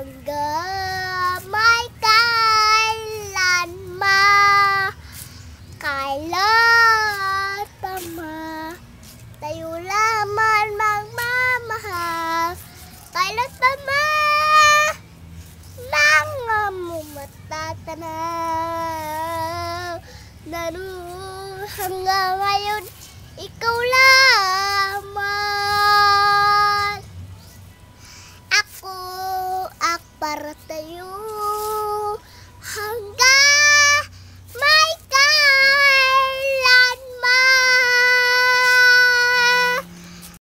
hanggang may kailan pa tayo lamang magmamahal, kailan pa mga mo matatanaw, hanggang ngayon ikaw lamang, ako para tayo.